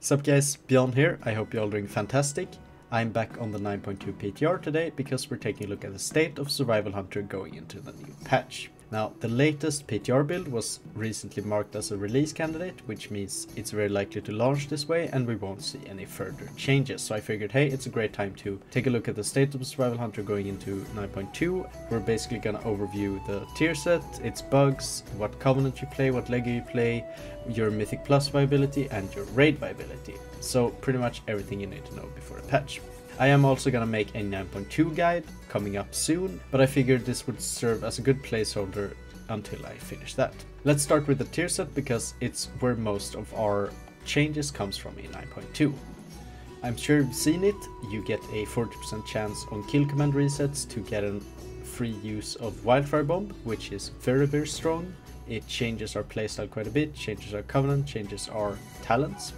Sup guys, Bjorn here. I hope you're all doing fantastic. I'm back on the 9.2 PTR today because we're taking a look at the state of Survival Hunter going into the new patch. Now, the latest PTR build was recently marked as a release candidate, which means it's very likely to launch this way and we won't see any further changes. So I figured, hey, it's a great time to take a look at the state of Survival Hunter going into 9.2. We're basically gonna overview the tier set, its bugs, what Covenant you play, what Lego you play, your Mythic Plus viability and your Raid viability. So pretty much everything you need to know before the patch. I am also gonna make a 9.2 guide coming up soon, but I figured this would serve as a good placeholder until I finish that. Let's start with the tier set because it's where most of our changes comes from in 9.2. I'm sure you've seen it. You get a 40% chance on kill command resets to get a free use of Wildfire Bomb, which is very strong. It changes our playstyle quite a bit, changes our covenant, changes our talents.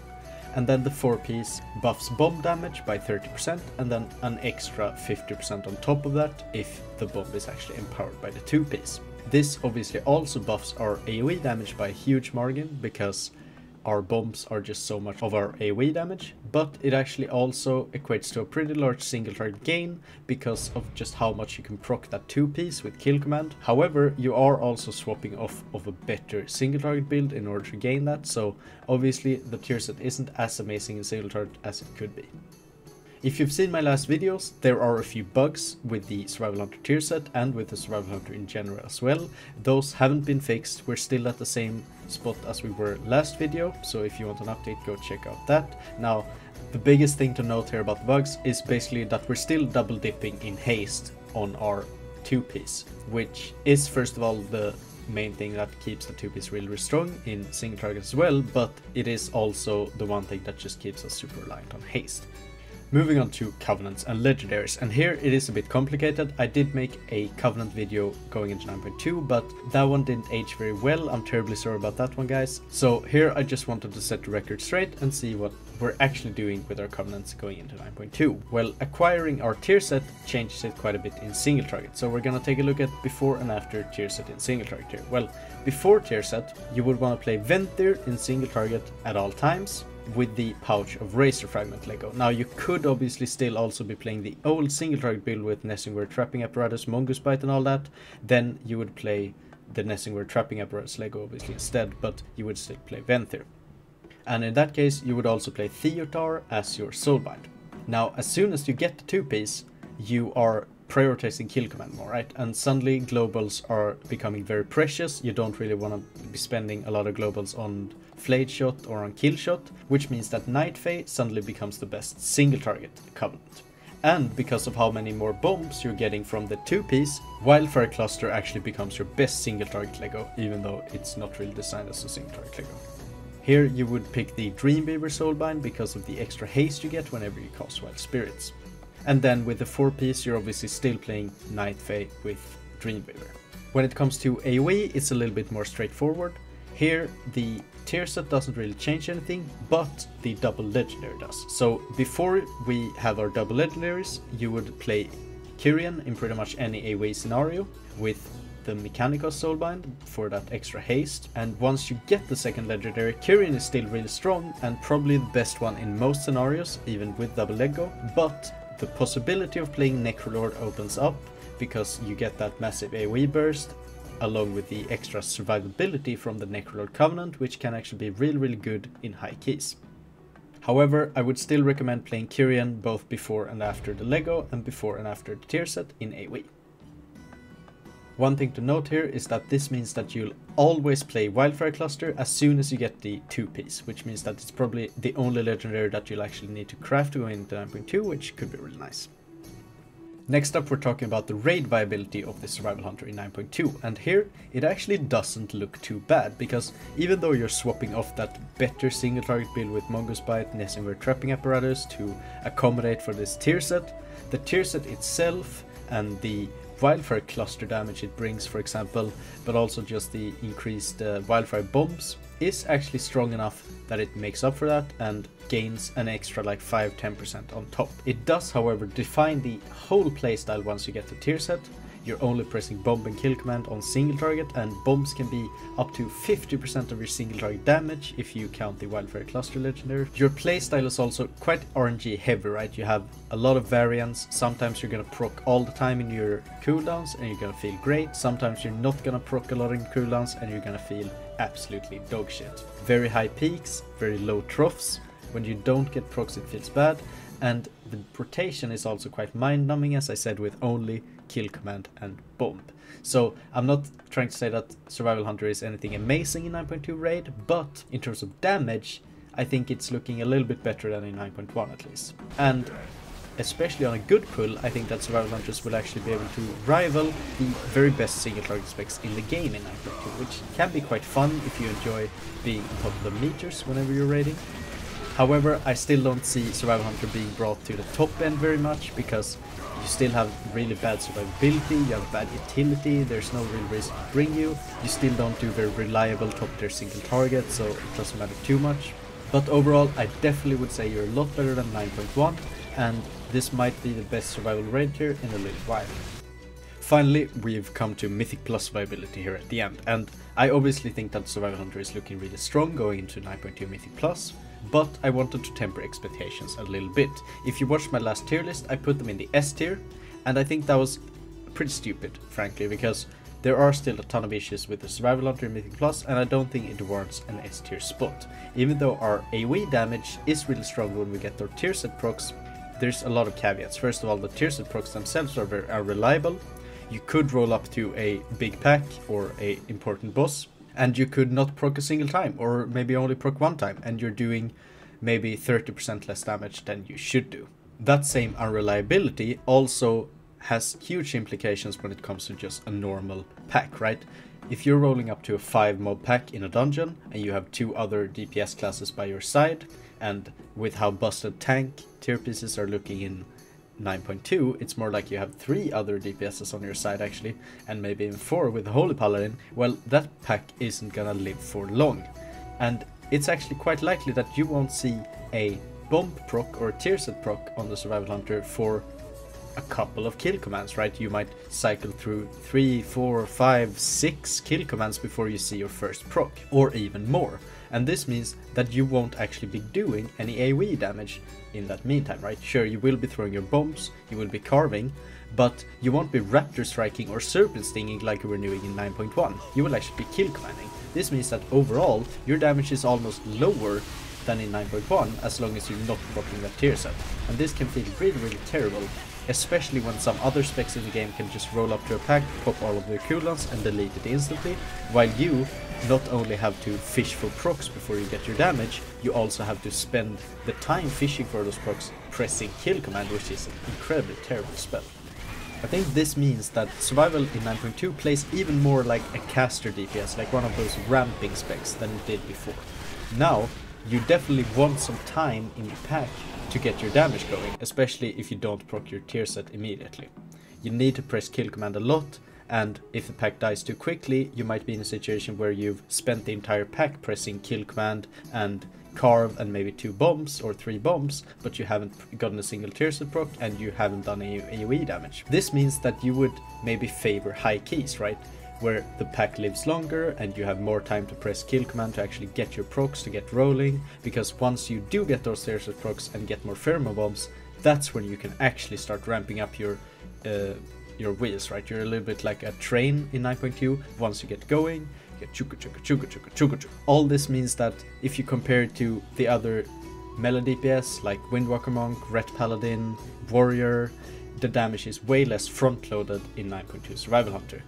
And then the 4-piece buffs bomb damage by 30% and then an extra 50% on top of that if the bomb is actually empowered by the 2-piece. This obviously also buffs our AoE damage by a huge margin because our bombs are just so much of our AoE damage, but it actually also equates to a pretty large single target gain because of just how much you can proc that 2-piece with kill command. However, you are also swapping off of a better single target build in order to gain that, so obviously the tier set isn't as amazing in single target as it could be. If you've seen my last videos, there are a few bugs with the Survival Hunter tier set and with the Survival Hunter in general as well. Those haven't been fixed, we're still at the same spot as we were last video, so if you want an update, go check out that. Now, the biggest thing to note here about the bugs is basically that we're still double dipping in haste on our 2-piece, which is first of all the main thing that keeps the 2-piece really strong in single target as well, but it is also the one thing that just keeps us super reliant on haste. Moving on to Covenants and Legendaries, and here it is a bit complicated. I did make a Covenant video going into 9.2, but that one didn't age very well. I'm terribly sorry about that one, guys. So here I just wanted to set the record straight and see what we're actually doing with our Covenants going into 9.2. Well, acquiring our tier set changes it quite a bit in single target, so we're gonna take a look at before and after tier set in single target here. Well, before tier set, you would want to play Ventir in single target at all times, with the pouch of Razor Fragment Lego. Now you could obviously still also be playing the old single target build with Nessingware Trapping Apparatus, Mongoose Bite and all that. Then you would play the Nessingware Trapping Apparatus Lego obviously instead, but you would still play Ventir. And in that case you would also play Theotar as your Soulbind. Now as soon as you get the 2-piece, you are prioritizing kill command more, right? And suddenly globals are becoming very precious. You don't really want to be spending a lot of globals on Flayed Shot or on Kill Shot, which means that Night Fae suddenly becomes the best single target Covenant. And because of how many more bombs you're getting from the 2-piece, Wildfire Cluster actually becomes your best single target Lego, even though it's not really designed as a single target Lego. Here you would pick the Dreamweaver Soulbind because of the extra haste you get whenever you cast Wild Spirits. And then with the 4-piece you're obviously still playing Night Fae with Dreamweaver. When it comes to AoE, it's a little bit more straightforward. Here the tier set doesn't really change anything, but the double legendary does. So before we have our double legendaries, you would play Kyrian in pretty much any AoE scenario with the Mechanica Soulbind for that extra haste. And once you get the second legendary, Kyrian is still really strong and probably the best one in most scenarios, even with double Lego, but the possibility of playing Necrolord opens up because you get that massive AoE burst along with the extra survivability from the Necrolord Covenant, which can actually be really good in high keys. However, I would still recommend playing Kyrian both before and after the Lego and before and after the tier set in AoE. One thing to note here is that this means that you'll always play Wildfire Cluster as soon as you get the 2-piece, which means that it's probably the only legendary that you'll actually need to craft to go into 9.2, which could be really nice. Next up we're talking about the raid viability of the Survival Hunter in 9.2, and here it actually doesn't look too bad, because even though you're swapping off that better single target build with Mongoose Bite, Nessingware Trapping Apparatus to accommodate for this tier set, the tier set itself and the Wildfire Cluster damage it brings, for example, but also just the increased Wildfire Bombs is actually strong enough that it makes up for that and gains an extra like 5-10% on top. It does, however, define the whole playstyle once you get the tier set. you're only pressing bomb and kill command on single target, and bombs can be up to 50% of your single target damage if you count the Wildfire Cluster legendary. Your playstyle is also quite RNG heavy, right? You have a lot of variants. Sometimes you're gonna proc all the time in your cooldowns and you're gonna feel great. Sometimes you're not gonna proc a lot in cooldowns and you're gonna feel absolutely dog shit. Very high peaks, very low troughs. When you don't get procs it feels bad, and the rotation is also quite mind-numbing, as I said, with only kill command and bomb. So I'm not trying to say that Survival Hunter is anything amazing in 9.2 raid, but in terms of damage I think it's looking a little bit better than in 9.1 at least. And especially on a good pull, I think that Survival Hunters will actually be able to rival the very best single target specs in the game in 9.2, which can be quite fun if you enjoy being on top of the meters whenever you're raiding. However, I still don't see Survival Hunter being brought to the top end very much, because you still have really bad survivability, you have bad utility, there's no real reason to bring you, you still don't do very reliable top tier single target, so it doesn't matter too much. But overall, I definitely would say you're a lot better than 9.1, and this might be the best survival raid tier in a little while. Finally, we've come to Mythic Plus viability here at the end, and I obviously think that Survival Hunter is looking really strong going into 9.2 Mythic Plus, but I wanted to temper expectations a little bit. If you watched my last tier list, I put them in the S tier, and I think that was pretty stupid, frankly, because there are still a ton of issues with the Survival Hunter in Mythic Plus, and I don't think it warrants an S tier spot. Even though our AoE damage is really strong when we get our tier set procs, there's a lot of caveats. First of all, the tier set procs themselves are very unreliable. You could roll up to a big pack or a important boss, and you could not proc a single time, or maybe only proc one time, and you're doing maybe 30% less damage than you should do. That same unreliability also has huge implications when it comes to just a normal pack, right? If you're rolling up to a 5 mob pack in a dungeon, and you have 2 other DPS classes by your side, and with how busted tank tier pieces are looking in 9.2, it's more like you have 3 other DPSs on your side actually, and maybe even 4 with the Holy Paladin. Well, that pack isn't gonna live for long, and it's actually quite likely that you won't see a bomb proc or tier set proc on the Survival Hunter for a couple of kill commands, right? You might cycle through 3, 4, 5, 6 kill commands before you see your first proc, or even more. And this means that you won't actually be doing any AoE damage in that meantime, right? Sure, you will be throwing your bombs, you will be carving, but you won't be raptor striking or serpent stinging like you were doing in 9.1. You will actually be kill commanding. This means that overall, your damage is almost lower than in 9.1, as long as you're not blocking that tier set. And this can feel really, really terrible, especially when some other specs in the game can just roll up to a pack, pop all of their cooldowns and delete it instantly, while you not only have to fish for procs before you get your damage, you also have to spend the time fishing for those procs pressing kill command, which is an incredibly terrible spell. I think this means that Survival in 9.2 plays even more like a caster DPS, like one of those ramping specs than it did before. Now, you definitely want some time in your pack to get your damage going, especially if you don't proc your tier set immediately. You need to press kill command a lot, and if the pack dies too quickly, you might be in a situation where you've spent the entire pack pressing kill command and carve and maybe 2 bombs or 3 bombs, but you haven't gotten a single tier set proc and you haven't done any AoE damage. This means that you would maybe favor high keys, right? Where the pack lives longer and you have more time to press kill command to actually get your procs to get rolling, because once you do get those tier set procs and get more pheromone bombs, that's when you can actually start ramping up your wheels, right? You're a little bit like a train in 9.2. Once you get going, you get chuka chuka chuka chuka chuka chuka. All this means that if you compare it to the other melee DPS like Windwalker Monk, Ret Paladin, Warrior, the damage is way less front-loaded in 9.2 Survival Hunter.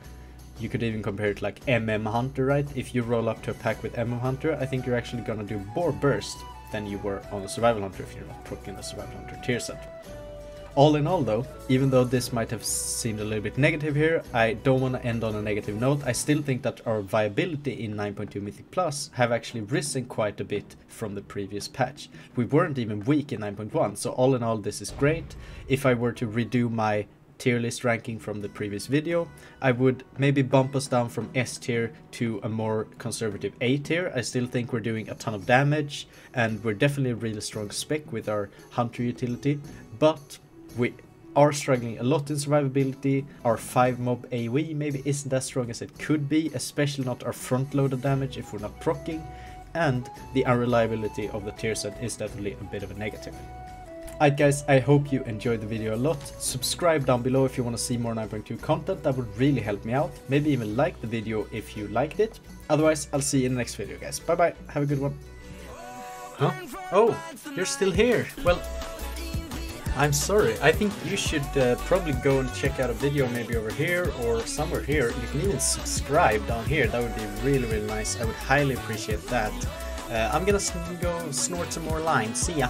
You could even compare it like MM Hunter, right? If you roll up to a pack with MM Hunter, I think you're actually gonna do more burst than you were on a Survival Hunter if you're not proccing the Survival Hunter tier set. All in all though, even though this might have seemed a little bit negative here, I don't want to end on a negative note. I still think that our viability in 9.2 Mythic Plus have actually risen quite a bit from the previous patch. We weren't even weak in 9.1, so all in all this is great. If I were to redo my tier list ranking from the previous video, I would maybe bump us down from S tier to a more conservative A tier. I still think we're doing a ton of damage and we're definitely a really strong spec with our hunter utility, but we are struggling a lot in survivability. Our 5 mob AoE maybe isn't as strong as it could be, especially not our front loaded damage if we're not proccing, and the unreliability of the tier set is definitely a bit of a negative. Alright guys, I hope you enjoyed the video a lot. Subscribe down below if you want to see more 9.2 content, that would really help me out. Maybe even like the video if you liked it. Otherwise, I'll see you in the next video guys. Bye bye, have a good one. Huh? Oh, you're still here. Well, I'm sorry. I think you should probably go and check out a video maybe over here or somewhere here. You can even subscribe down here. That would be really, really nice. I would highly appreciate that. I'm gonna go snort some more lines. See ya.